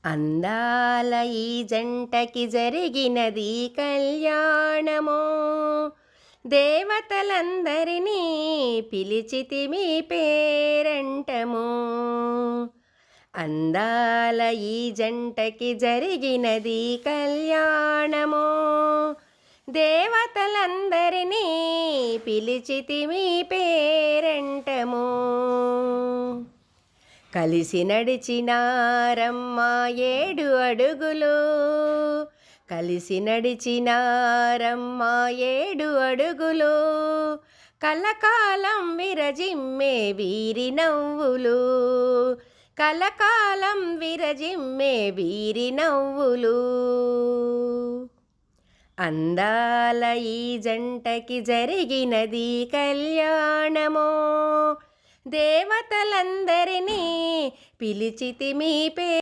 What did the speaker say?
అందాల ఈ జంటకి జరిగినది కళ్యాణము. దేవతలందరినీ పిలిచితిమి పేరంటము. అందాల ఈ జంటకి జరిగినది కళ్యాణము. దేవతలందరినీ పిలిచితిమి పేరంటము. కలిసి నడిచినారమ్మా 7 అడుగులు, కలిసి నడిచినారమ్మా 7 అడుగులు. కలకాలం విరజిమ్మే వీరి నవ్వులు, కలకాలం విరజిమ్మే వీరి నవ్వులు. అందాల ఈ జంటకి జరిగినది కళ్యాణము. దేవతలందరినీ పిలిచితిమి